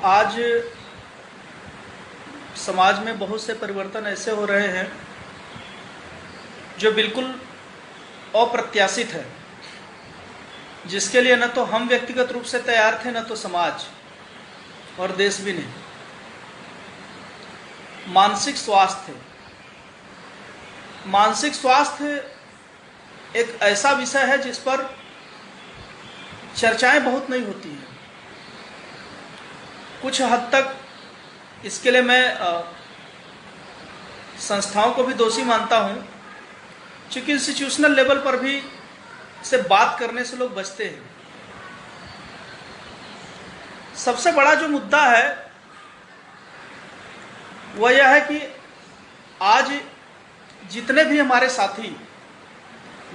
आज समाज में बहुत से परिवर्तन ऐसे हो रहे हैं जो बिल्कुल अप्रत्याशित है, जिसके लिए न तो हम व्यक्तिगत रूप से तैयार थे, न तो समाज और देश भी नहीं। मानसिक स्वास्थ्य एक ऐसा विषय है जिस पर चर्चाएं बहुत नहीं होती हैं। कुछ हद तक इसके लिए मैं संस्थाओं को भी दोषी मानता हूं, क्योंकि इंस्टीट्यूशनल लेवल पर भी से बात करने से लोग बचते हैं। सबसे बड़ा जो मुद्दा है वह यह है कि आज जितने भी हमारे साथी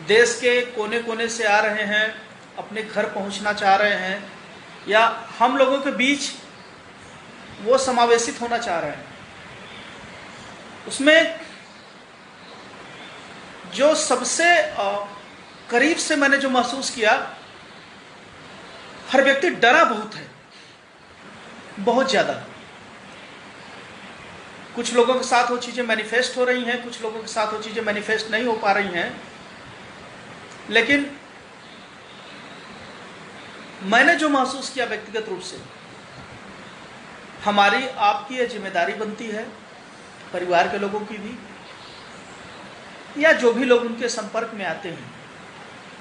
देश के कोने कोने से आ रहे हैं, अपने घर पहुंचना चाह रहे हैं, या हम लोगों के बीच वो समावेशित होना चाह रहे हैं, उसमें जो सबसे करीब से मैंने जो महसूस किया, हर व्यक्ति डरा बहुत है, बहुत ज्यादा। कुछ लोगों के साथ वो चीजें मैनिफेस्ट हो रही हैं, कुछ लोगों के साथ वो चीजें मैनिफेस्ट नहीं हो पा रही हैं। लेकिन मैंने जो महसूस किया व्यक्तिगत रूप से, हमारी आपकी यह जिम्मेदारी बनती है, परिवार के लोगों की भी, या जो भी लोग उनके संपर्क में आते हैं।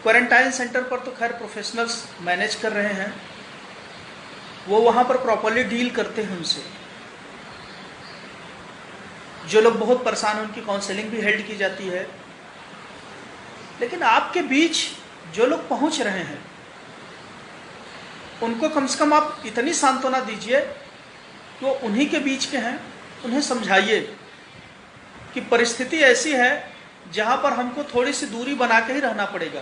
क्वारंटाइन सेंटर पर तो खैर प्रोफेशनल्स मैनेज कर रहे हैं, वो वहां पर प्रॉपर्ली डील करते हैं उनसे। जो लोग बहुत परेशान हैं उनकी काउंसलिंग भी हेल्ड की जाती है। लेकिन आपके बीच जो लोग पहुंच रहे हैं उनको कम से कम आप इतनी सांत्वना दीजिए कि वो उन्हीं के बीच के हैं। उन्हें समझाइए कि परिस्थिति ऐसी है जहां पर हमको थोड़ी सी दूरी बना के ही रहना पड़ेगा।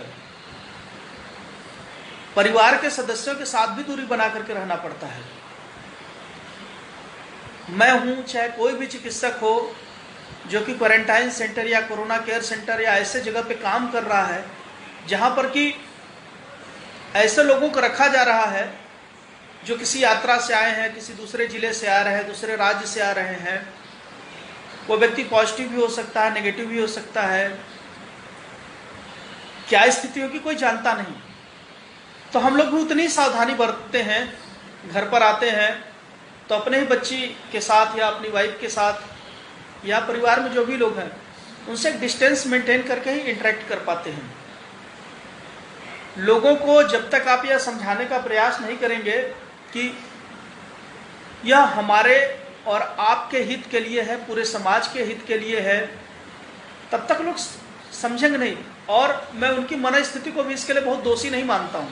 परिवार के सदस्यों के साथ भी दूरी बना करके रहना पड़ता है। मैं हूं, चाहे कोई भी चिकित्सक हो जो कि क्वारंटाइन सेंटर या कोरोना केयर सेंटर या ऐसे जगह पे काम कर रहा है जहां पर कि ऐसे लोगों को रखा जा रहा है जो किसी यात्रा से आए हैं, किसी दूसरे जिले से आ रहे हैं, दूसरे राज्य से आ रहे हैं। वो व्यक्ति पॉजिटिव भी हो सकता है, नेगेटिव भी हो सकता है, क्या स्थिति होगी कोई जानता नहीं। तो हम लोग भी उतनी सावधानी बरतते हैं। घर पर आते हैं तो अपने ही बच्ची के साथ या अपनी वाइफ के साथ या परिवार में जो भी लोग हैं उनसे एक डिस्टेंस मेंटेन करके ही इंटरेक्ट कर पाते हैं। लोगों को जब तक आप यह समझाने का प्रयास नहीं करेंगे कि यह हमारे और आपके हित के लिए है, पूरे समाज के हित के लिए है, तब तक लोग समझेंगे नहीं। और मैं उनकी मनस्थिति को भी इसके लिए बहुत दोषी नहीं मानता हूं।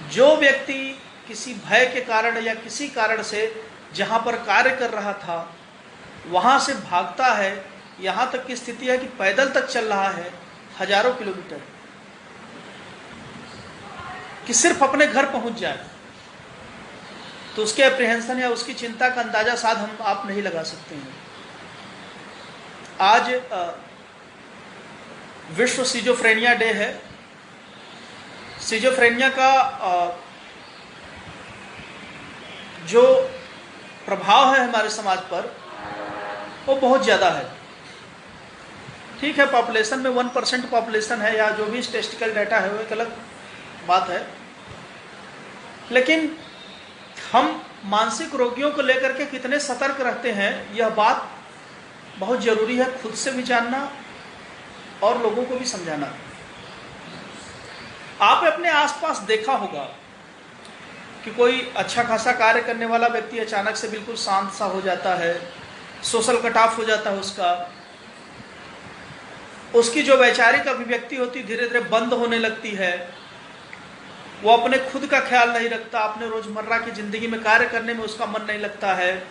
जो व्यक्ति किसी भय के कारण या किसी कारण से जहां पर कार्य कर रहा था वहां से भागता है, यहां तक की स्थिति है कि पैदल तक चल रहा है हजारों किलोमीटर, कि सिर्फ अपने घर पहुंच जाए, तो उसके अप्रीहेंशन या उसकी चिंता का अंदाजा शायद हम आप नहीं लगा सकते हैं। आज विश्व सिजोफ्रेनिया डे है। सिजोफ्रेनिया का जो प्रभाव है हमारे समाज पर वो बहुत ज़्यादा है। ठीक है, पॉपुलेशन में 1% पॉपुलेशन है या जो भी स्टैटिस्टिकल डाटा है वो एक अलग बात है। लेकिन हम मानसिक रोगियों को लेकर के कितने सतर्क रहते हैं, यह बात बहुत ज़रूरी है, खुद से भी जानना और लोगों को भी समझाना। आपने अपने आसपास देखा होगा कि कोई अच्छा खासा कार्य करने वाला व्यक्ति अचानक से बिल्कुल शांत सा हो जाता है, सोशल कट ऑफ हो जाता है उसकी जो वैचारिक अभिव्यक्ति होती धीरे धीरे बंद होने लगती है। वो अपने खुद का ख्याल नहीं रखता, अपने रोजमर्रा की जिंदगी में कार्य करने में उसका मन नहीं लगता है।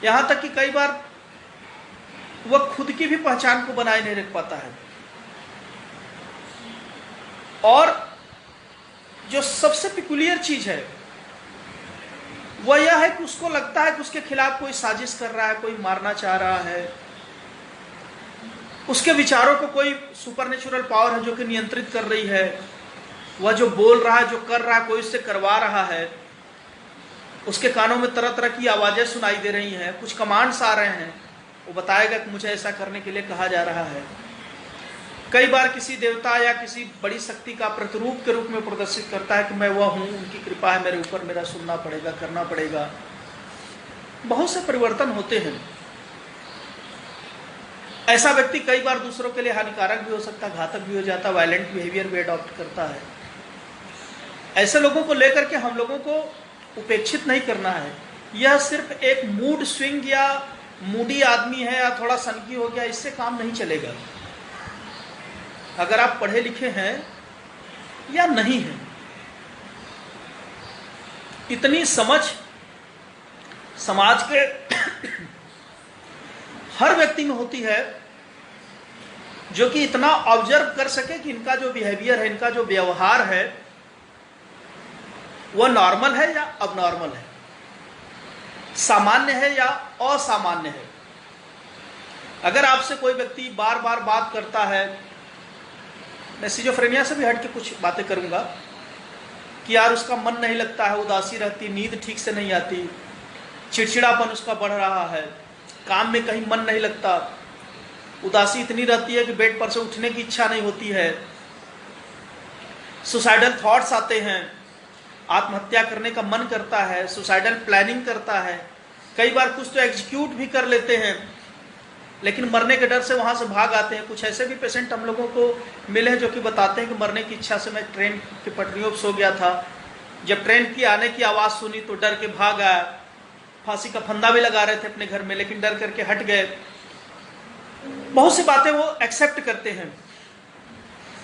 यहां तक कि कई बार वह खुद की भी पहचान को बनाए नहीं रख पाता है। और जो सबसे पिकुलियर चीज है वह यह है कि उसको लगता है कि उसके खिलाफ कोई साजिश कर रहा है, कोई मारना चाह रहा है, उसके विचारों को कोई सुपरनेचुरल पावर है जो कि नियंत्रित कर रही है। वह जो बोल रहा है, जो कर रहा है, कोई उससे करवा रहा है। उसके कानों में तरह तरह की आवाजें सुनाई दे रही हैं, कुछ कमांड्स आ रहे हैं, वो बताएगा कि मुझे ऐसा करने के लिए कहा जा रहा है। कई बार किसी देवता या किसी बड़ी शक्ति का प्रतिरूप के रूप में प्रदर्शित करता है कि मैं वह हूं, उनकी कृपा है मेरे ऊपर, मेरा सुनना पड़ेगा, करना पड़ेगा। बहुत से परिवर्तन होते हैं। ऐसा व्यक्ति कई बार दूसरों के लिए हानिकारक भी हो सकता है, घातक भी हो जाता है, वायलेंट बिहेवियर भी अडॉप्ट करता है। ऐसे लोगों को लेकर के हम लोगों को उपेक्षित नहीं करना है। यह सिर्फ एक मूड स्विंग या मूडी आदमी है या थोड़ा सनकी हो गया, इससे काम नहीं चलेगा। अगर आप पढ़े लिखे हैं या नहीं हैं, इतनी समझ समाज के हर व्यक्ति में होती है जो कि इतना ऑब्जर्व कर सके कि इनका जो बिहेवियर है, इनका जो व्यवहार है, वह नॉर्मल है या अबनॉर्मल है, सामान्य है या असामान्य है। अगर आपसे कोई व्यक्ति बार बार बात करता है, मैं सिजोफ्रेनिया से भी हट के कुछ बातें करूंगा कि यार उसका मन नहीं लगता है, उदासी रहती, नींद ठीक से नहीं आती, चिड़चिड़ापन उसका बढ़ रहा है, काम में कहीं मन नहीं लगता, उदासी इतनी रहती है कि बेड पर से उठने की इच्छा नहीं होती है, सुसाइडल थॉट्स आते हैं, आत्महत्या करने का मन करता है, सुसाइडल प्लानिंग करता है, कई बार कुछ तो एग्जीक्यूट भी कर लेते हैं, लेकिन मरने के डर से वहां से भाग आते हैं। कुछ ऐसे भी पेशेंट हम लोगों को मिले हैं जो कि बताते हैं कि मरने की इच्छा से मैं ट्रेन की पटरियों पर सो गया था, जब ट्रेन की आने की आवाज़ सुनी तो डर के भाग आया, फांसी का फंदा भी लगा रहे थे अपने घर में लेकिन डर करके हट गए। बहुत सी बातें वो एक्सेप्ट करते हैं।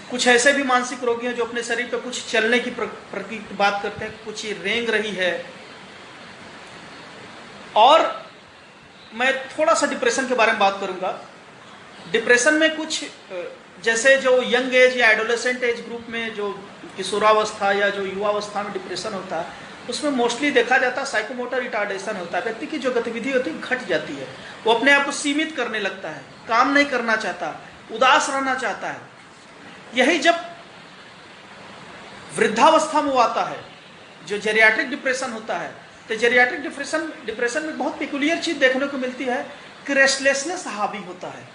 कुछ ऐसे भी मानसिक रोगी हैं जो अपने शरीर पे कुछ चलने की प्रति बात करते हैं, कुछ रेंग रही है। और मैं थोड़ा सा डिप्रेशन के बारे में बात करूंगा। डिप्रेशन में कुछ जैसे जो यंग एज या एडोलेसेंट एज ग्रुप में जो किशोरावस्था या जो युवावस्था में डिप्रेशन होता है, उसमें मोस्टली देखा जाता है साइकोमोटर रिटार्डेशन होता है। व्यक्ति की जो गतिविधि होती है घट जाती है, वो अपने आप को सीमित करने लगता है, काम नहीं करना चाहता, उदास रहना चाहता है। यही जब वृद्धावस्था में वो आता है, जो जेरियाट्रिक डिप्रेशन होता है, तो जेरियाट्रिक डिप्रेशन में बहुत पेकुलियर चीज देखने को मिलती है कि रेस्टलेसनेस हावी होता है।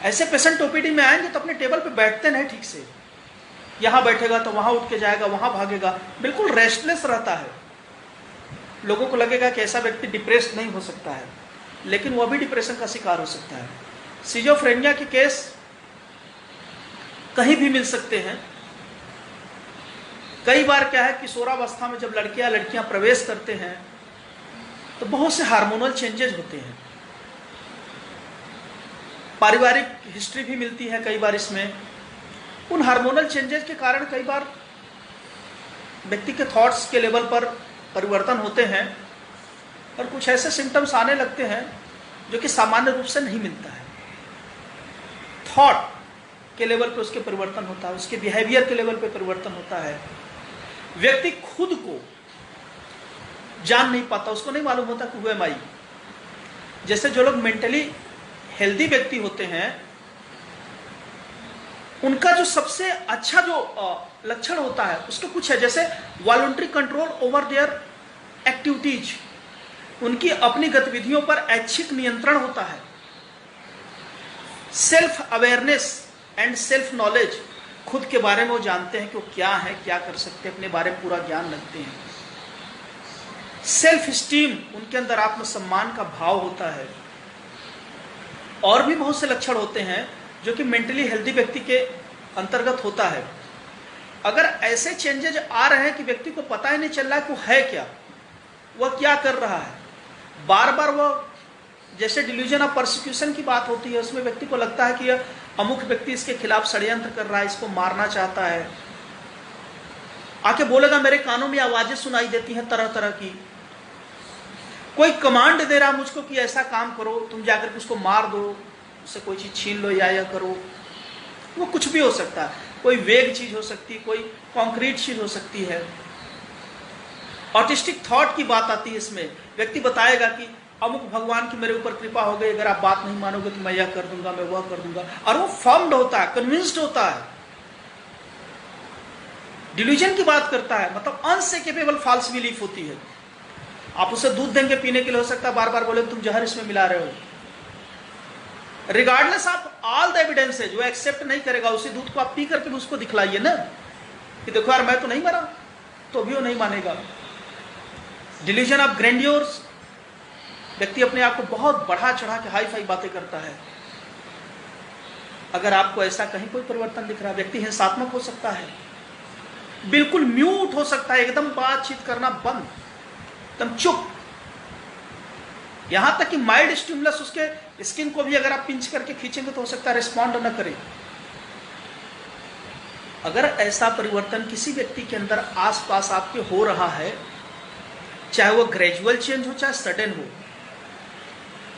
ऐसे पेशेंट ओपीडी में आएंगे तो अपने टेबल पे बैठते नहीं ठीक से, यहां बैठेगा तो वहां उठ के जाएगा, वहां भागेगा, बिल्कुल रेस्टलेस रहता है। लोगों को लगेगा कि ऐसा व्यक्ति डिप्रेस्ड नहीं हो सकता है, लेकिन वह भी डिप्रेशन का शिकार हो सकता है। सिजोफ्रेनिया के केस कहीं भी मिल सकते हैं। कई बार क्या है, किशोरावस्था में जब लड़कियां प्रवेश करते हैं तो बहुत से हार्मोनल चेंजेस होते हैं, पारिवारिक हिस्ट्री भी मिलती है कई बार इसमें। उन हार्मोनल चेंजेस के कारण कई बार व्यक्ति के थॉट्स के लेवल पर परिवर्तन होते हैं और कुछ ऐसे सिम्टम्स आने लगते हैं जो कि सामान्य रूप से नहीं मिलता है। थॉट के लेवल पे उसके परिवर्तन होता है, उसके बिहेवियर के लेवल पे परिवर्तन होता है। व्यक्ति खुद को जान नहीं पाता, उसको नहीं मालूम होता कि हु एम आई। जैसे जो लोग मेंटली हेल्दी व्यक्ति होते हैं, उनका जो सबसे अच्छा जो लक्षण होता है उसके कुछ है, जैसे voluntary control over their activities, उनकी अपनी गतिविधियों पर ऐच्छिक नियंत्रण होता है। Self awareness and self knowledge, खुद के बारे में वो जानते हैं कि वो क्या है, क्या कर सकते हैं, अपने बारे में पूरा ज्ञान रखते हैं। सेल्फ स्टीम, उनके अंदर आत्मसम्मान का भाव होता है। और भी बहुत से लक्षण होते हैं जो कि मेंटली हेल्दी व्यक्ति के अंतर्गत होता है। अगर ऐसे चेंजेज आ रहे हैं कि व्यक्ति को पता ही नहीं चल रहा है कि वो है क्या, वह क्या कर रहा है, बार बार वह, जैसे डिल्यूजन ऑफ परसिक्यूशन की बात होती है, उसमें व्यक्ति को लगता है कि यह अमुक व्यक्ति इसके खिलाफ षड्यंत्र कर रहा है, इसको मारना चाहता है, आके बोलेगा मेरे कानों में आवाजें सुनाई देती हैं तरह तरह की, कोई कमांड दे रहा मुझको कि ऐसा काम करो, तुम जाकर उसको मार दो, उससे कोई चीज छीन लो या करो। वो कुछ भी हो सकता है, कोई वेग चीज हो सकती है, कोई कॉन्क्रीट चीज हो सकती है। ऑटिस्टिक थॉट की बात आती है इसमें। व्यक्ति बताएगा कि अमुक भगवान की मेरे ऊपर कृपा हो गई, अगर आप बात नहीं मानोगे तो मैं यह कर दूंगा, मैं वह कर दूंगा, और वो फॉर्म्ड होता है, कन्विंस्ड होता है। डिल्यूजन की बात करता है, मतलब अनसेकेपेबल फॉल्स बिलीफ होती है। आप उसे दूध देंगे पीने के लिए, हो सकता है बार बार बोले तुम जहर इसमें मिला रहे हो। रिगार्डलेस आप ऑल द एविडेंस है, जो एक्सेप्ट नहीं करेगा उसी दूध को आप पी करके उसको दिखलाइए ना कि देखो यार मैं तो नहीं मरा, तो भी वो नहीं मानेगा। डिल्यूजन ऑफ ग्रैंडियोर्स, व्यक्ति अपने आप को बहुत बढ़ा चढ़ा के हाई फाई बातें करता है। अगर आपको ऐसा कहीं कोई परिवर्तन दिख रहा है, व्यक्ति हिंसात्मक हो सकता है, बिल्कुल म्यूट हो सकता है, एकदम बातचीत करना बंद, एकदम चुप, यहां तक कि माइल्ड स्टिमुलस उसके स्किन को भी अगर आप पिंच करके खींचेंगे तो हो सकता है रिस्पॉन्ड न करे। अगर ऐसा परिवर्तन किसी व्यक्ति के अंदर आसपास आपके हो रहा है, चाहे वो ग्रेजुअल चेंज हो चाहे सडन हो,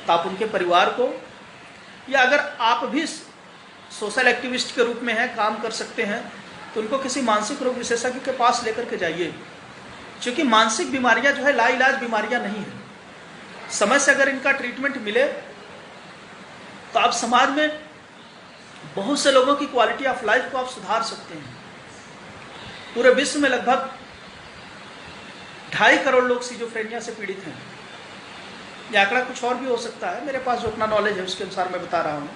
तो आप उनके परिवार को, या अगर आप भी सोशल एक्टिविस्ट के रूप में हैं, काम कर सकते हैं, तो उनको किसी मानसिक रोग विशेषज्ञ के पास लेकर के जाइए। क्योंकि मानसिक बीमारियां जो है लाइलाज बीमारियां नहीं है। समय से अगर इनका ट्रीटमेंट मिले तो आप समाज में बहुत से लोगों की क्वालिटी ऑफ लाइफ को आप सुधार सकते हैं। पूरे विश्व में लगभग 2.5 करोड़ लोग सिजोफ्रेनिया से पीड़ित हैं। यह आंकड़ा कुछ और भी हो सकता है, मेरे पास जो अपना नॉलेज है उसके अनुसार मैं बता रहा हूं।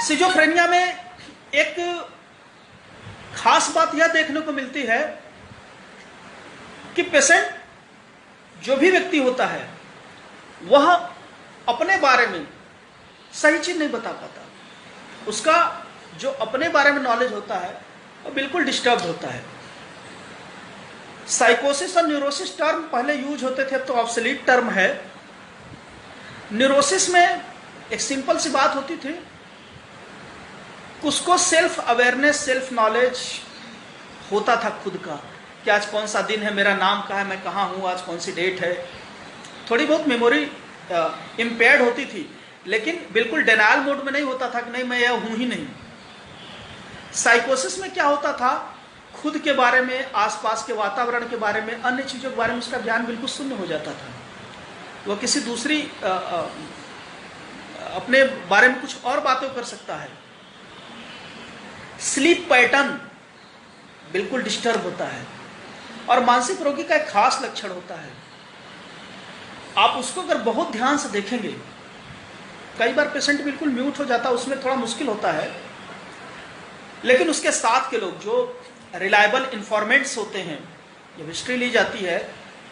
सिजोफ्रेनिया में एक खास बात यह देखने को मिलती है कि पेशेंट, जो भी व्यक्ति होता है, वह अपने बारे में सही चीज नहीं बता पाता। उसका जो अपने बारे में नॉलेज होता है वो बिल्कुल डिस्टर्ब होता है। साइकोसिस और न्यूरोसिस टर्म पहले यूज होते थे, अब तो ऑब्सोलीट टर्म है। न्यूरोसिस में एक सिंपल सी बात होती थी, उसको सेल्फ अवेयरनेस, सेल्फ नॉलेज होता था खुद का, कि आज कौन सा दिन है, मेरा नाम क्या है, मैं कहाँ हूँ, आज कौन सी डेट है। थोड़ी बहुत मेमोरी इम्पेयर्ड होती थी, लेकिन बिल्कुल डिनायल मोड में नहीं होता था कि नहीं मैं यह हूँ ही नहीं। साइकोसिस में क्या होता था, खुद के बारे में, आसपास के वातावरण के बारे में, अन्य चीज़ों के बारे में उसका ज्ञान बिल्कुल शून्य हो जाता था। वह किसी दूसरी अपने बारे में कुछ और बातें कर सकता है। स्लीप पैटर्न बिल्कुल डिस्टर्ब होता है। और मानसिक रोगी का एक खास लक्षण होता है, आप उसको अगर बहुत ध्यान से देखेंगे, कई बार पेशेंट बिल्कुल म्यूट हो जाता है, उसमें थोड़ा मुश्किल होता है, लेकिन उसके साथ के लोग जो रिलायबल इंफॉर्मेंट्स होते हैं, जब हिस्ट्री ली जाती है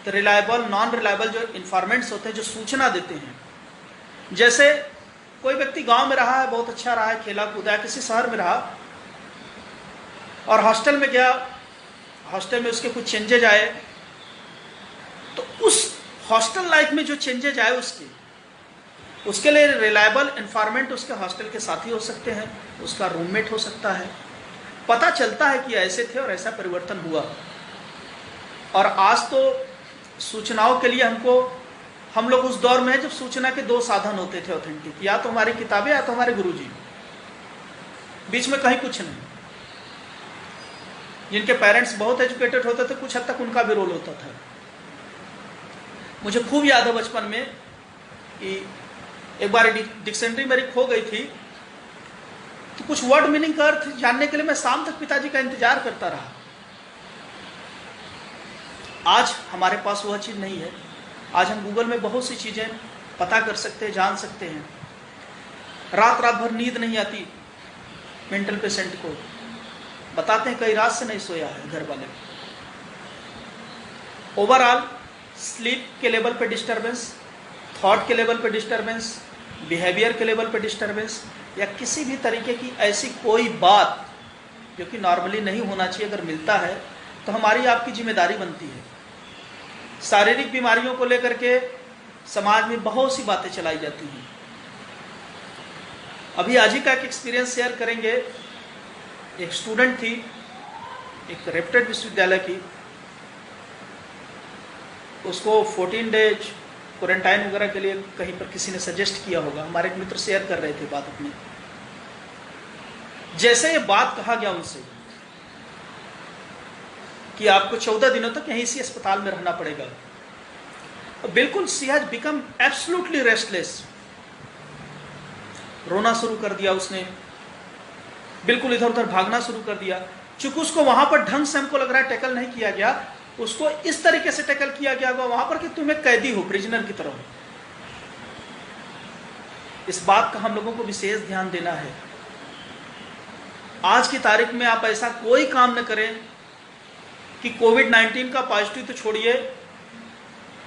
तो रिलायबल, नॉन रिलायबल जो इंफॉर्मेंट्स होते हैं, जो सूचना देते हैं, जैसे कोई व्यक्ति गांव में रहा है, बहुत अच्छा रहा है, खेला कूदा, किसी शहर में रहा और हॉस्टल में गया, हॉस्टल में उसके कुछ चेंजेज आए, तो उस हॉस्टल लाइफ में जो चेंजेज आए उसके लिए रिलायबल इन्फॉर्मेंट उसके हॉस्टल के साथी हो सकते हैं, उसका रूममेट हो सकता है। पता चलता है कि ऐसे थे और ऐसा परिवर्तन हुआ। और आज तो सूचनाओं के लिए हम लोग उस दौर में हैं जब सूचना के 2 साधन होते थे ऑथेंटिक, या तो हमारी किताबें या तो हमारे गुरुजी, बीच में कहीं कुछ नहीं। जिनके पेरेंट्स बहुत एजुकेटेड होते थे, कुछ हद तक उनका भी रोल होता था। मुझे खूब याद है बचपन में कि एक बार डिक्शनरी मेरी खो गई थी, तो कुछ वर्ड मीनिंग का अर्थ जानने के लिए मैं शाम तक पिताजी का इंतजार करता रहा। आज हमारे पास वह चीज नहीं है। आज हम गूगल में बहुत सी चीजें पता कर सकते हैं, जान सकते हैं। रात भर नींद नहीं आती मेंटल पेशेंट को, बताते हैं कई रात से नहीं सोया है घर वाले। ओवरऑल स्लीप के लेवल पे डिस्टरबेंस, थॉट के लेवल पे डिस्टरबेंस, बिहेवियर के लेवल पे डिस्टरबेंस, या किसी भी तरीके की ऐसी कोई बात जो कि नॉर्मली नहीं होना चाहिए अगर मिलता है तो हमारी आपकी जिम्मेदारी बनती है। शारीरिक बीमारियों को लेकर के समाज में बहुत सी बातें चलाई जाती हैं। अभी आज ही का एक एक्सपीरियंस शेयर करेंगे। एक स्टूडेंट थी, एक रेप्यूटेड विश्वविद्यालय की, उसको 14 डेज क्वारंटाइन वगैरह के लिए कहीं पर किसी ने सजेस्ट किया होगा। हमारे एक मित्र शेयर कर रहे थे बात अपनी। जैसे ये बात कहा गया उनसे कि आपको 14 दिनों तक यहीं इसी अस्पताल में रहना पड़ेगा, बिल्कुल she has become absolutely restless. रोना शुरू कर दिया उसने, बिल्कुल इधर उधर भागना शुरू कर दिया। चूंकि उसको वहां पर ढंग से हमको लग रहा है टैकल नहीं किया गया, उसको इस तरीके से टैकल किया गया होगा वहां पर कि तुम एक कैदी हो, प्रिजनर की तरह हो। इस बात का हम लोगों को विशेष ध्यान देना है। आज की तारीख में आप ऐसा कोई काम न करें कि कोविड-19 का पॉजिटिव तो छोड़िए,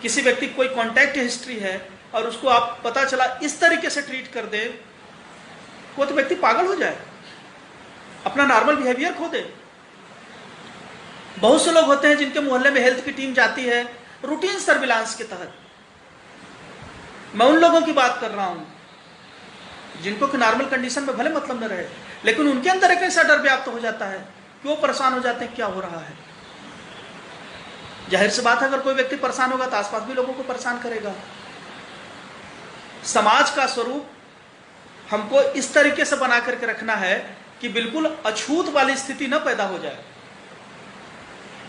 किसी व्यक्ति की कोई कॉन्टैक्ट हिस्ट्री है और उसको आप पता चला इस तरीके से ट्रीट कर दें, वो तो व्यक्ति पागल हो जाए, अपना नॉर्मल बिहेवियर खो दे। बहुत से लोग होते हैं जिनके मोहल्ले में हेल्थ की टीम जाती है रूटीन सर्विलांस के तहत। मैं उन लोगों की बात कर रहा हूं जिनको कि नॉर्मल कंडीशन में भले मतलब न रहे, लेकिन उनके अंदर एक ऐसा डर व्याप्त हो जाता है कि वो परेशान हो जाते हैं क्या हो रहा है। जाहिर सी बात है, अगर कोई व्यक्ति परेशान होगा तो आसपास भी लोगों को परेशान करेगा। समाज का स्वरूप हमको इस तरीके से बना करके रखना है कि बिल्कुल अछूत वाली स्थिति न पैदा हो जाए।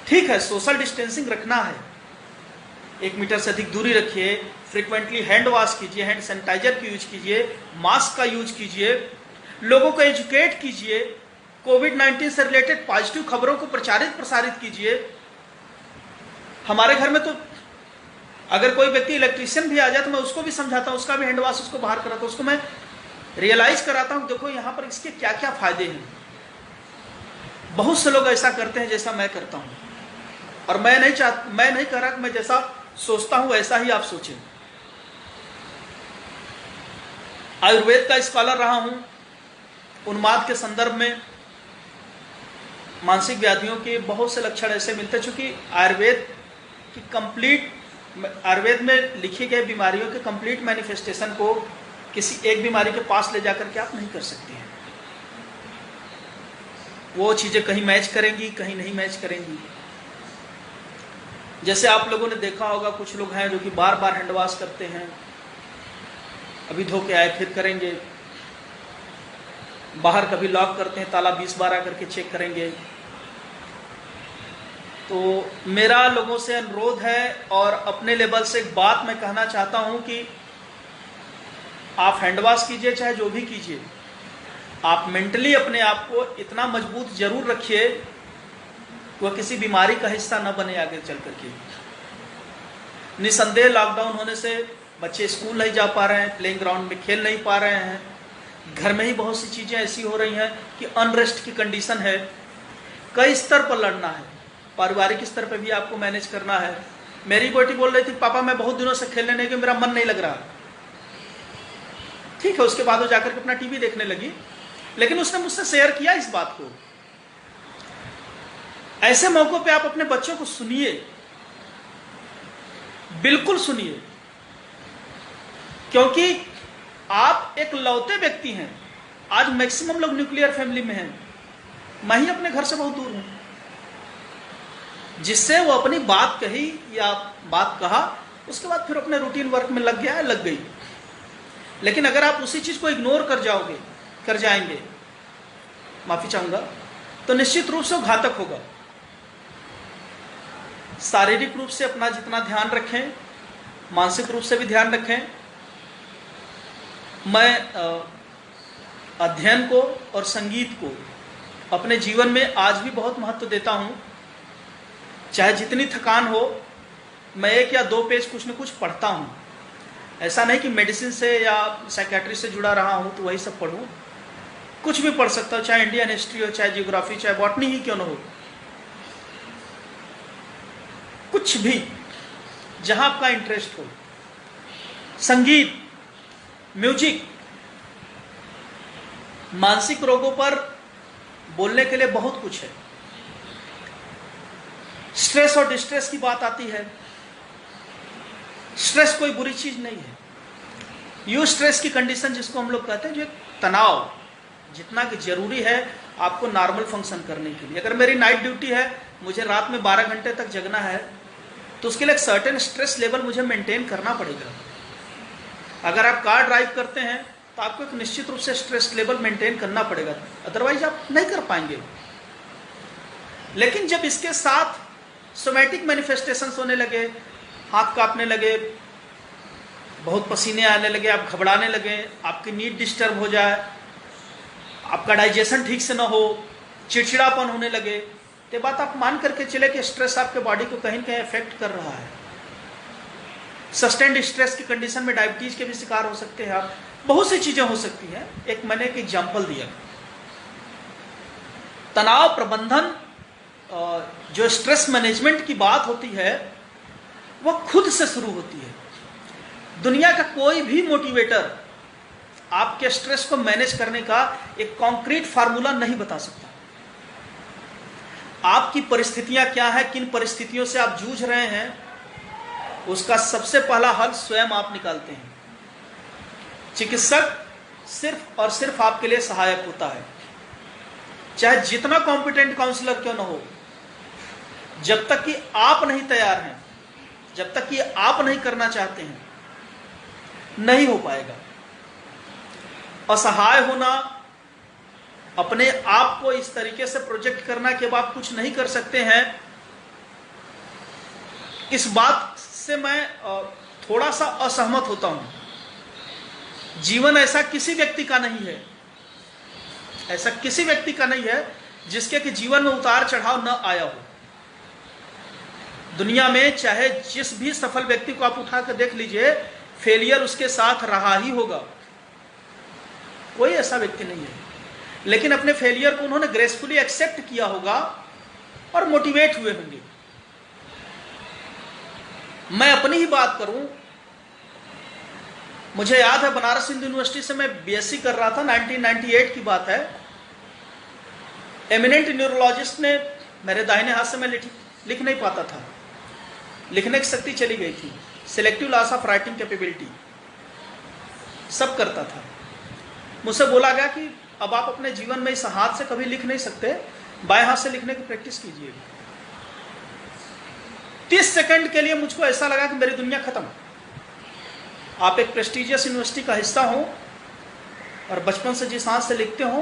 ठीक है, सोशल डिस्टेंसिंग रखना है, 1 मीटर से अधिक दूरी रखिए, फ्रीक्वेंटली हैंड वॉश कीजिए, हैंड सैनिटाइजर की यूज कीजिए, मास्क का यूज कीजिए, लोगों को एजुकेट कीजिए, कोविड-19 से रिलेटेड पॉजिटिव खबरों को प्रसारित कीजिए। हमारे घर में तो अगर कोई व्यक्ति इलेक्ट्रीशियन भी आ जाए तो मैं उसको भी समझाता हूँ, उसका भी हैंड वॉश उसको बाहर कराता हूँ, उसको मैं रियलाइज कराता हूँ देखो यहाँ पर इसके क्या क्या फायदे हैं। बहुत से लोग ऐसा करते हैं जैसा मैं करता हूँ, और मैं नहीं कह रहा कि मैं जैसा सोचता हूं वैसा ही आप सोचें। आयुर्वेद का स्कॉलर रहा हूं, उन्माद के संदर्भ में मानसिक व्याधियों के बहुत से लक्षण ऐसे मिलते हैं, चूंकि आयुर्वेद में लिखी गई बीमारियों के कंप्लीट मैनिफेस्टेशन को किसी एक बीमारी के पास ले जाकर के आप नहीं कर सकते हैं। वो चीजें कहीं मैच करेंगी, कहीं नहीं मैच करेंगी। जैसे आप लोगों ने देखा होगा, कुछ लोग हैं जो कि बार बार हैंड वॉश करते हैं, अभी धो के आए फिर करेंगे, बाहर कभी लॉक करते हैं, ताला 20 बार आकर के चेक करेंगे। तो मेरा लोगों से अनुरोध है और अपने लेवल से एक बात मैं कहना चाहता हूं कि आप हैंड वॉश कीजिए चाहे जो भी कीजिए, आप मेंटली अपने आप को इतना मजबूत जरूर रखिए वह किसी बीमारी का हिस्सा न बने आगे चल करके। निसंदेह लॉकडाउन होने से बच्चे स्कूल नहीं जा पा रहे हैं, प्लेइंग ग्राउंड में खेल नहीं पा रहे हैं, घर में ही बहुत सी चीज़ें ऐसी हो रही हैं कि अनरेस्ट की कंडीशन है। कई स्तर पर लड़ना है, पारिवारिक स्तर पर भी आपको मैनेज करना है। मेरी बेटी बोल रही थी पापा मैं बहुत दिनों से खेलने नहीं गई, मेरा मन नहीं लग रहा। ठीक है, उसके बाद वो जाकर के अपना टीवी देखने लगी, लेकिन उसने मुझसे शेयर किया इस बात को। ऐसे मौकों पे आप अपने बच्चों को सुनिए, बिल्कुल सुनिए, क्योंकि आप एक लौते व्यक्ति हैं। आज मैक्सिमम लोग न्यूक्लियर फैमिली में हैं, मैं ही अपने घर से बहुत दूर हूं। जिससे वो अपनी बात कही या बात कहा, उसके बाद फिर अपने रूटीन वर्क में लग गया है, लग गई। लेकिन अगर आप उसी चीज को इग्नोर कर जाएंगे, माफी चाहूंगा, तो निश्चित रूप से वो घातक होगा। शारीरिक रूप से अपना जितना ध्यान रखें, मानसिक रूप से भी ध्यान रखें। मैं अध्ययन को और संगीत को अपने जीवन में आज भी बहुत महत्व देता हूं। चाहे जितनी थकान हो, मैं 1 या 2 पेज कुछ न कुछ पढ़ता हूं। ऐसा नहीं कि मेडिसिन से या साइकेट्री से जुड़ा रहा हूं तो वही सब पढ़ूं, कुछ भी पढ़ सकता हूं, चाहे इंडियन हिस्ट्री हो, चाहे जियोग्राफी, चाहे बॉटनी ही क्यों न हो, कुछ भी जहां आपका इंटरेस्ट हो। संगीत, म्यूजिक, मानसिक रोगों पर बोलने के लिए बहुत कुछ है। स्ट्रेस और डिस्ट्रेस की बात आती है, स्ट्रेस कोई बुरी चीज नहीं है। यू स्ट्रेस की कंडीशन जिसको हम लोग कहते हैं, जो तनाव जितना कि जरूरी है आपको नॉर्मल फंक्शन करने के लिए। अगर मेरी नाइट ड्यूटी है, मुझे रात में 12 घंटे तक जगना है, तो उसके लिए एक सर्टेन स्ट्रेस लेवल मुझे मेंटेन करना पड़ेगा। अगर आप कार ड्राइव करते हैं तो आपको एक निश्चित रूप से स्ट्रेस लेवल मेंटेन करना पड़ेगा, अदरवाइज आप नहीं कर पाएंगे। लेकिन जब इसके साथ सोमैटिक मैनिफेस्टेशंस होने लगे, हाथ कांपने लगे, बहुत पसीने आने लगे, आप घबराने लगे, आपकी नींद डिस्टर्ब हो जाए, आपका डाइजेशन ठीक से ना हो, चिड़चिड़ापन होने लगे, तो बात आप मान करके चले कि स्ट्रेस आपके बॉडी को कहीं न कहीं इफेक्ट कर रहा है। सस्टेन्ड स्ट्रेस की कंडीशन में डायबिटीज के भी शिकार हो सकते हैं आप, बहुत सी चीजें हो सकती हैं। एक मैंने एक एग्जाम्पल दिया, तनाव प्रबंधन, जो स्ट्रेस मैनेजमेंट की बात होती है वह खुद से शुरू होती है। दुनिया का कोई भी मोटिवेटर आपके स्ट्रेस को मैनेज करने का एक कॉन्क्रीट फार्मूला नहीं बता सकता। आपकी परिस्थितियां क्या है, किन परिस्थितियों से आप जूझ रहे हैं, उसका सबसे पहला हल स्वयं आप निकालते हैं। चिकित्सक सिर्फ और सिर्फ आपके लिए सहायक होता है, चाहे जितना कॉम्पिटेंट काउंसलर क्यों ना हो। जब तक कि आप नहीं तैयार हैं, जब तक कि आप नहीं करना चाहते हैं, नहीं हो पाएगा। असहाय होना, अपने आप को इस तरीके से प्रोजेक्ट करना कि अब आप कुछ नहीं कर सकते हैं, इस बात से मैं थोड़ा सा असहमत होता हूं। जीवन ऐसा किसी व्यक्ति का नहीं है, ऐसा किसी व्यक्ति का नहीं है जिसके कि जीवन में उतार चढ़ाव न आया हो। दुनिया में चाहे जिस भी सफल व्यक्ति को आप उठा कर देख लीजिए, फेलियर उसके साथ रहा ही होगा। कोई ऐसा व्यक्ति नहीं है, लेकिन अपने फेलियर को उन्होंने ग्रेसफुली एक्सेप्ट किया होगा और मोटिवेट हुए होंगे। मैं अपनी ही बात करूं, मुझे याद है बनारस हिंदू यूनिवर्सिटी से मैं बीएससी कर रहा था, 1998 की बात है। एमिनेंट न्यूरोलॉजिस्ट ने मेरे दाहिने हाथ से, मैं लिख नहीं पाता था, लिखने की शक्ति चली गई थी, selective loss of writing capability सब करता था। मुझसे बोला गया कि अब आप अपने जीवन में इस हाथ से कभी लिख नहीं सकते, बाएं हाथ से लिखने की प्रैक्टिस कीजिए। 30 सेकंड के लिए मुझको ऐसा लगा कि मेरी दुनिया खत्म। आप एक प्रेस्टिजियस यूनिवर्सिटी का हिस्सा हो और बचपन से जिस हाथ से लिखते हो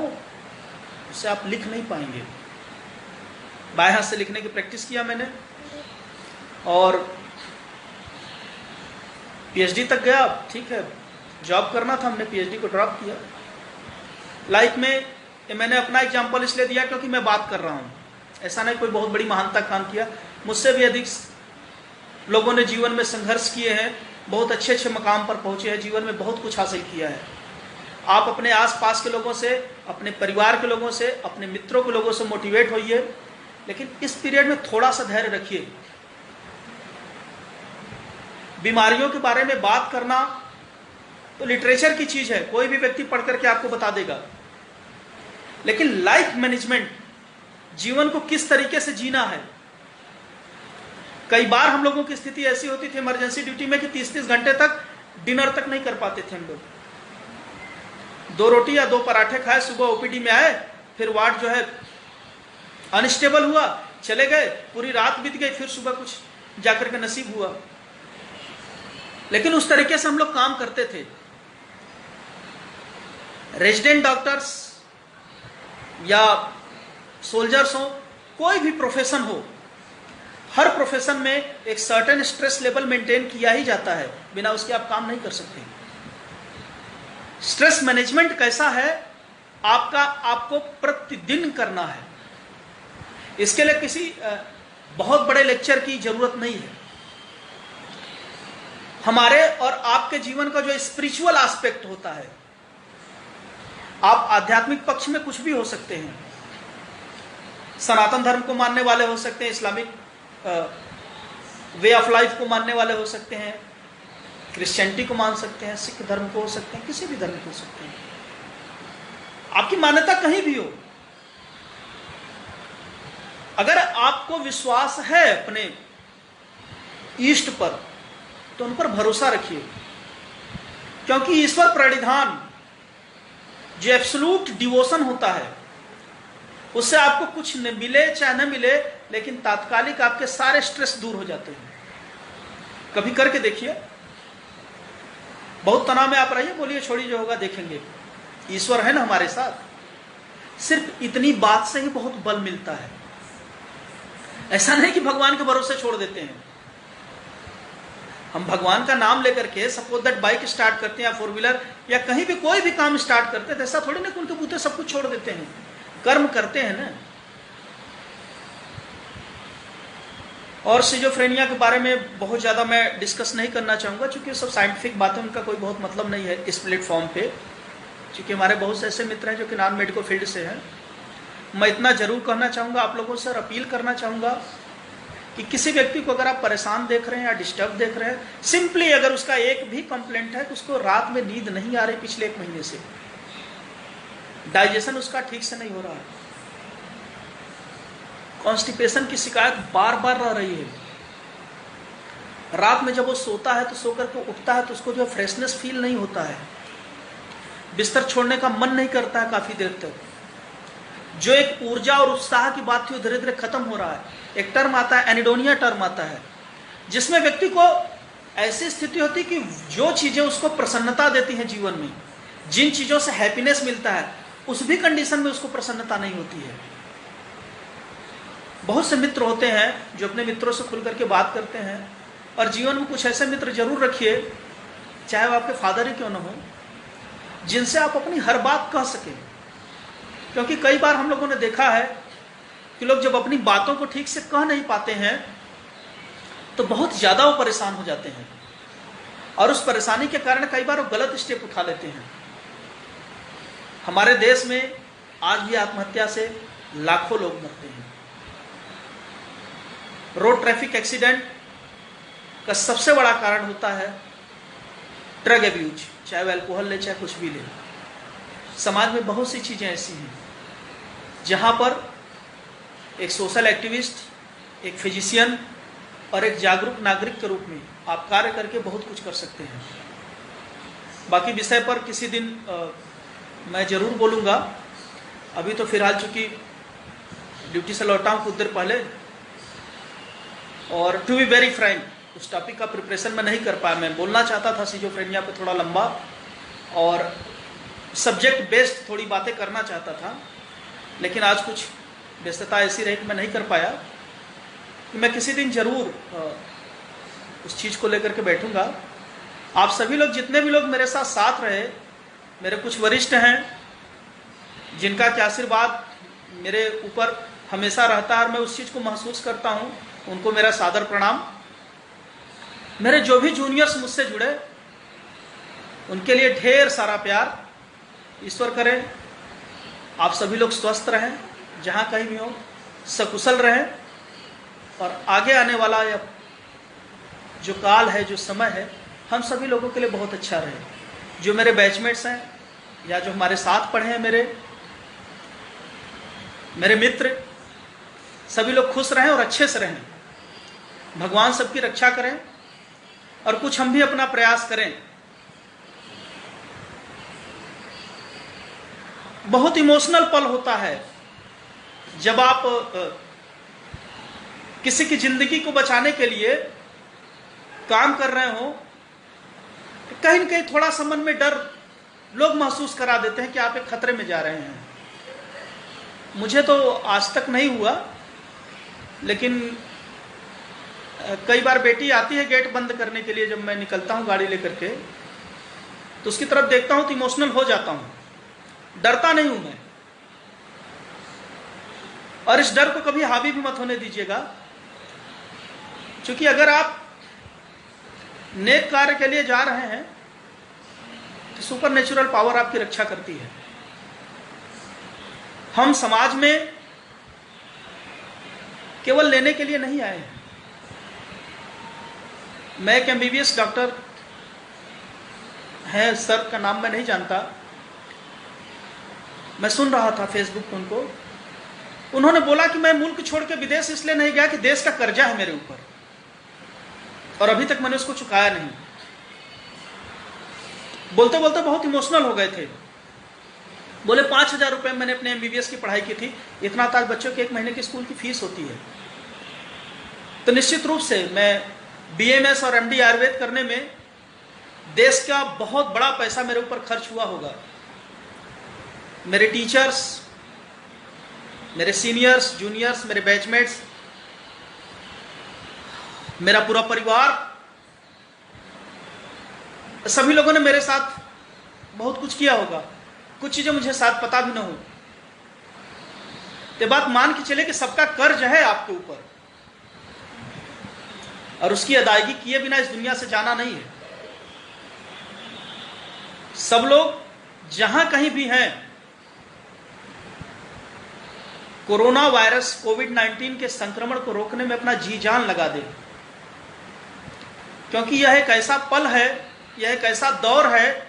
उससे आप लिख नहीं पाएंगे। बाएं हाथ से लिखने की प्रैक्टिस किया मैंने और पीएचडी तक गया। ठीक है, जॉब करना था, हमने पीएचडी को ड्रॉप किया। लाइफ में मैंने अपना एग्जाम्पल इसलिए दिया क्योंकि मैं बात कर रहा हूँ, ऐसा नहीं कोई बहुत बड़ी महानता काम किया। मुझसे भी अधिक लोगों ने जीवन में संघर्ष किए हैं, बहुत अच्छे अच्छे मकाम पर पहुंचे हैं, जीवन में बहुत कुछ हासिल किया है। आप अपने आसपास के लोगों से, अपने परिवार के लोगों से, अपने मित्रों के लोगों से मोटिवेट होइए, लेकिन इस पीरियड में थोड़ा सा धैर्य रखिए। बीमारियों के बारे में बात करना तो लिटरेचर की चीज है, कोई भी व्यक्ति पढ़ करके आपको बता देगा, लेकिन लाइफ मैनेजमेंट, जीवन को किस तरीके से जीना है। कई बार हम लोगों की स्थिति ऐसी होती थी इमरजेंसी ड्यूटी में कि 30-30 घंटे तक डिनर तक नहीं कर पाते थे हम लोग। 2 रोटी या 2 पराठे खाए, सुबह ओपीडी में आए, फिर वार्ड जो है अनस्टेबल हुआ, चले गए, पूरी रात बीत गई, फिर सुबह कुछ जाकर के नसीब हुआ। लेकिन उस तरीके से हम लोग काम करते थे। रेजिडेंट डॉक्टर्स या सोल्जर्स हो, कोई भी प्रोफेशन हो, हर प्रोफेशन में एक सर्टेन स्ट्रेस लेवल मेंटेन किया ही जाता है, बिना उसके आप काम नहीं कर सकते। स्ट्रेस मैनेजमेंट कैसा है आपको प्रतिदिन करना है। इसके लिए किसी बहुत बड़े लेक्चर की जरूरत नहीं है। हमारे और आपके जीवन का जो स्पिरिचुअल एस्पेक्ट होता है, आप आध्यात्मिक पक्ष में कुछ भी हो सकते हैं, सनातन धर्म को मानने वाले हो सकते हैं, इस्लामिक वे ऑफ लाइफ को मानने वाले हो सकते हैं, क्रिश्चियनिटी को मान सकते हैं, सिख धर्म को हो सकते हैं, किसी भी धर्म को हो सकते हैं। आपकी मान्यता कहीं भी हो, अगर आपको विश्वास है अपने ईष्ट पर, तो उन पर भरोसा रखिए, क्योंकि ईश्वर प्रणिधान जो एब्सोल्यूट डिवोशन होता है, उससे आपको कुछ न मिले चाहे न मिले, लेकिन तात्कालिक आपके सारे स्ट्रेस दूर हो जाते हैं। कभी करके देखिए। बहुत तनाव में आप रहिए, बोलिए छोड़िए जो होगा देखेंगे, ईश्वर है ना हमारे साथ। सिर्फ इतनी बात से ही बहुत बल मिलता है। ऐसा नहीं कि भगवान के भरोसे छोड़ देते हैं। हम भगवान का नाम लेकर के सपोज दैट बाइक स्टार्ट करते हैं या 4 व्हीलर या कहीं भी कोई भी काम स्टार्ट करते हैं, ऐसा थोड़ी ना कि उनके बूते सब कुछ छोड़ देते हैं। कर्म करते हैं ना। और सिजोफ्रेनिया के बारे में बहुत ज़्यादा मैं डिस्कस नहीं करना चाहूँगा, क्योंकि सब साइंटिफिक बातें, उनका कोई बहुत मतलब नहीं है इस प्लेटफॉर्म पे, क्योंकि हमारे बहुत से ऐसे मित्र हैं जो कि नॉन मेडिकल फील्ड से हैं। मैं इतना ज़रूर कहना चाहूँगा आप लोगों से और अपील करना चाहूँगा कि किसी व्यक्ति को अगर आप परेशान देख रहे हैं या डिस्टर्ब देख रहे हैं, सिंपली अगर उसका एक भी कंप्लेंट है कि उसको रात में नींद नहीं आ रही पिछले 1 महीने से, डाइजेशन उसका ठीक से नहीं हो रहा है, कॉन्स्टिपेशन की शिकायत बार बार रह रही है, रात में जब वो सोता है तो सोकर के उठता है तो उसको जो फ्रेशनेस फील नहीं होता है, बिस्तर छोड़ने का मन नहीं करता है काफी देर तक, जो एक ऊर्जा और उत्साह की बात थी वो धीरे धीरे खत्म हो रहा है। एक टर्म आता है, एनिडोनिया टर्म आता है, जिसमें व्यक्ति को ऐसी स्थिति होती है कि जो चीजें उसको प्रसन्नता देती हैं जीवन में, जिन चीजों से हैप्पीनेस मिलता है, उस भी कंडीशन में उसको प्रसन्नता नहीं होती है। बहुत से मित्र होते हैं जो अपने मित्रों से खुल करके बात करते हैं, और जीवन में कुछ ऐसे मित्र जरूर रखिए, चाहे वो आपके फादर ही क्यों ना हो, जिनसे आप अपनी हर बात कह सकें। क्योंकि कई बार हम लोगों ने देखा है कि लोग जब अपनी बातों को ठीक से कह नहीं पाते हैं तो बहुत ज्यादा वो परेशान हो जाते हैं, और उस परेशानी के कारण कई बार वो गलत स्टेप उठा लेते हैं। हमारे देश में आज भी आत्महत्या से लाखों लोग मरते हैं। रोड ट्रैफिक एक्सीडेंट का सबसे बड़ा कारण होता है ड्रग अब्यूज, चाहे वो अल्कोहल ले चाहे कुछ भी ले। समाज में बहुत सी चीजें ऐसी हैं जहां पर एक सोशल एक्टिविस्ट, एक फिजिशियन और एक जागरूक नागरिक के रूप में आप कार्य करके बहुत कुछ कर सकते हैं। बाकी विषय पर किसी दिन मैं जरूर बोलूँगा। अभी तो फिलहाल चूंकि ड्यूटी से लौटा हूँ कुछ देर पहले, और टू बी वेरी फ्रैंक उस टॉपिक का प्रिपरेशन मैं नहीं कर पाया। मैं बोलना चाहता था सिजोफ्रेनिया पे थोड़ा लंबा और सब्जेक्ट बेस्ड थोड़ी बातें करना चाहता था, लेकिन आज कुछ व्यस्तता ऐसी रही कि मैं नहीं कर पाया। कि मैं किसी दिन जरूर उस चीज़ को लेकर के बैठूंगा। आप सभी लोग, जितने भी लोग मेरे साथ साथ रहे, मेरे कुछ वरिष्ठ हैं जिनका क्या आशीर्वाद मेरे ऊपर हमेशा रहता है और मैं उस चीज़ को महसूस करता हूँ, उनको मेरा सादर प्रणाम। मेरे जो भी जूनियर्स मुझसे जुड़े उनके लिए ढेर सारा प्यार। ईश्वर करे आप सभी लोग स्वस्थ रहें, जहाँ कहीं भी हो सकुशल रहें, और आगे आने वाला जो काल है, जो समय है, हम सभी लोगों के लिए बहुत अच्छा रहे। जो मेरे बैचमेट्स हैं या जो हमारे साथ पढ़े हैं, मेरे मित्र, सभी लोग खुश रहें और अच्छे से रहें। भगवान सबकी रक्षा करें और कुछ हम भी अपना प्रयास करें। बहुत इमोशनल पल होता है जब आप किसी की जिंदगी को बचाने के लिए काम कर रहे हो, कहीं न कहीं थोड़ा सा मन में डर लोग महसूस करा देते हैं कि आप एक खतरे में जा रहे हैं। मुझे तो आज तक नहीं हुआ, लेकिन कई बार बेटी आती है गेट बंद करने के लिए, जब मैं निकलता हूँ गाड़ी लेकर के, तो उसकी तरफ देखता हूँ तो इमोशनल हो जाता हूँ। डरता नहीं हूं मैं, और इस डर को कभी हावी भी मत होने दीजिएगा, क्योंकि अगर आप नेक कार्य के लिए जा रहे हैं तो सुपर नेचुरल पावर आपकी रक्षा करती है। हम समाज में केवल लेने के लिए नहीं आए हैं। मैं एक MBBS डॉक्टर है, सर का नाम मैं नहीं जानता, मैं सुन रहा था फेसबुक पर उनको, उन्होंने बोला कि मैं मुल्क छोड़ के विदेश इसलिए नहीं गया कि देश का कर्जा है मेरे ऊपर और अभी तक मैंने उसको चुकाया नहीं। बोलते बोलते बहुत इमोशनल हो गए थे। बोले 5,000 रुपये मैंने अपने MBBS की पढ़ाई की थी, इतना ताज बच्चों के 1 महीने की स्कूल की फीस होती है। तो निश्चित रूप से मैं BMS और MD आयुर्वेद करने में देश का बहुत बड़ा पैसा मेरे ऊपर खर्च हुआ होगा। मेरे टीचर्स, मेरे सीनियर्स, जूनियर्स, मेरे बैचमेट्स, मेरा पूरा परिवार, सभी लोगों ने मेरे साथ बहुत कुछ किया होगा। कुछ चीजें मुझे साथ पता भी ना हो। ये बात मान के चले कि सबका कर्ज है आपके ऊपर। और उसकी अदायगी किए बिना इस दुनिया से जाना नहीं है। सब लोग जहां कहीं भी हैं, कोरोना वायरस कोविड-19 के संक्रमण को रोकने में अपना जी जान लगा दें, क्योंकि यह एक ऐसा पल है, यह एक ऐसा दौर है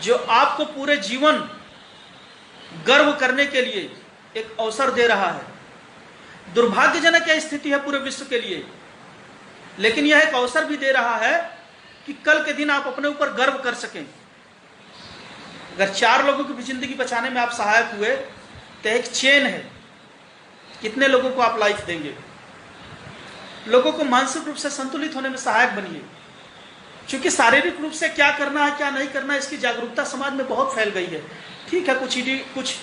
जो आपको पूरे जीवन गर्व करने के लिए एक अवसर दे रहा है। दुर्भाग्यजनक यह स्थिति है पूरे विश्व के लिए, लेकिन यह एक अवसर भी दे रहा है कि कल के दिन आप अपने ऊपर गर्व कर सकें। अगर 4 लोगों की भी जिंदगी बचाने में आप सहायक हुए तो एक चेन है, कितने लोगों को आप लाइफ देंगे। लोगों को मानसिक रूप से संतुलित होने में सहायक बनिए, क्योंकि शारीरिक रूप से क्या करना है क्या नहीं करना है इसकी जागरूकता समाज में बहुत फैल गई है। ठीक है, कुछ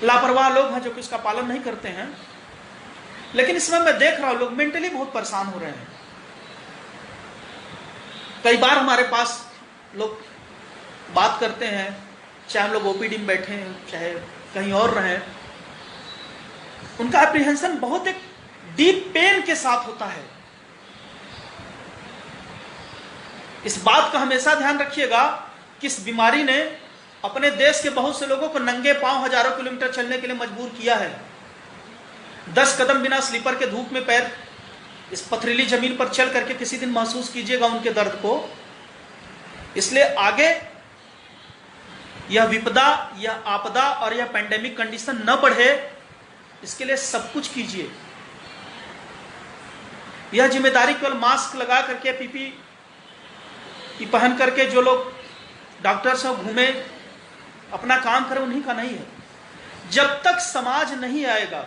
लापरवाह लोग हैं जो कि इसका पालन नहीं करते हैं, लेकिन इसमें मैं देख रहा हूं लोग मेंटली बहुत परेशान हो रहे हैं। कई बार हमारे पास लोग बात करते हैं, चाहे हम लोग ओपीडी में बैठे हैं चाहे कहीं और रहें, उनका एप्रीहेंशन बहुत एक डीप पेन के साथ होता है। इस बात का हमेशा ध्यान रखिएगा कि इस बीमारी ने अपने देश के बहुत से लोगों को नंगे पांव हजारों किलोमीटर चलने के लिए मजबूर किया है। 10 कदम बिना स्लीपर के धूप में पैर इस पथरीली जमीन पर चल करके किसी दिन महसूस कीजिएगा उनके दर्द को। इसलिए आगे यह विपदा, यह आपदा और यह पैंडेमिक कंडीशन न बढ़े, इसके लिए सब कुछ कीजिए। यह जिम्मेदारी केवल मास्क लगा करके पीपीई पहन करके जो लोग डॉक्टर से घूमे अपना काम करें उन्हीं का नहीं है। जब तक समाज नहीं आएगा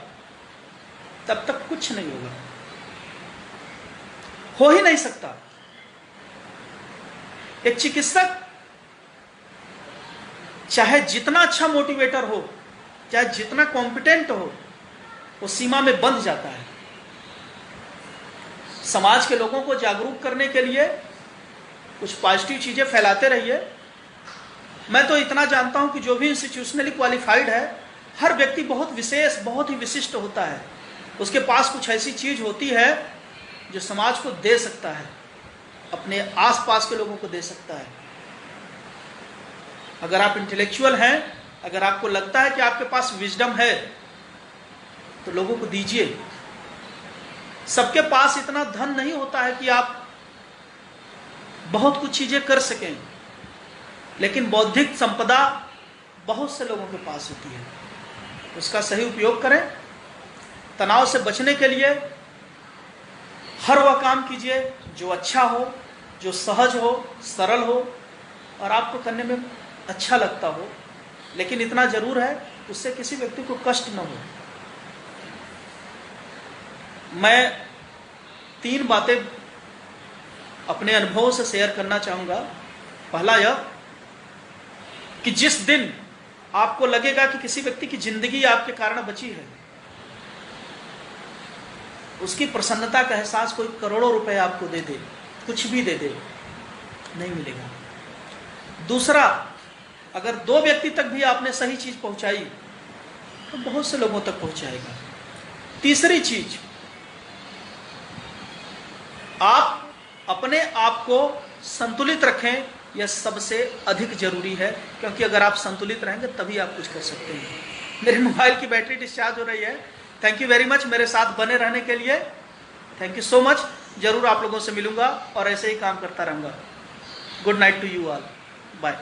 तब तक कुछ नहीं होगा, हो ही नहीं सकता। एक चिकित्सक चाहे जितना अच्छा मोटिवेटर हो, चाहे जितना कॉम्पिटेंट हो, वो सीमा में बंध जाता है। समाज के लोगों को जागरूक करने के लिए कुछ पॉजिटिव चीजें फैलाते रहिए। मैं तो इतना जानता हूं कि जो भी इंस्टीट्यूशनली क्वालिफाइड है, हर व्यक्ति बहुत विशेष, बहुत ही विशिष्ट होता है। उसके पास कुछ ऐसी चीज होती है जो समाज को दे सकता है, अपने आसपास के लोगों को दे सकता है। अगर आप इंटेलेक्चुअल हैं, अगर आपको लगता है कि आपके पास विजडम है, तो लोगों को दीजिए। सबके पास इतना धन नहीं होता है कि आप बहुत कुछ चीजें कर सकें, लेकिन बौद्धिक संपदा बहुत से लोगों के पास होती है। उसका सही उपयोग करें। तनाव से बचने के लिए हर वह काम कीजिए जो अच्छा हो, जो सहज हो, सरल हो और आपको करने में अच्छा लगता हो, लेकिन इतना जरूर है उससे किसी व्यक्ति को कष्ट न हो। मैं 3 बातें अपने अनुभवों से शेयर करना चाहूंगा। पहला यह कि जिस दिन आपको लगेगा कि किसी व्यक्ति की जिंदगी आपके कारण बची है, उसकी प्रसन्नता का एहसास कोई करोड़ों रुपए आपको दे दे, कुछ भी दे दे, नहीं मिलेगा। दूसरा, अगर 2 व्यक्ति तक भी आपने सही चीज पहुंचाई तो बहुत से लोगों तक पहुंचाएगा। तीसरी चीज, आप अपने आप को संतुलित रखें, यह सबसे अधिक जरूरी है, क्योंकि अगर आप संतुलित रहेंगे तभी आप कुछ कर सकते हैं। मेरे मोबाइल की बैटरी डिस्चार्ज हो रही है। थैंक यू वेरी मच मेरे साथ बने रहने के लिए। Thank you so much. जरूर आप लोगों से मिलूंगा और ऐसे ही काम करता रहूंगा। Good night to you all. Bye.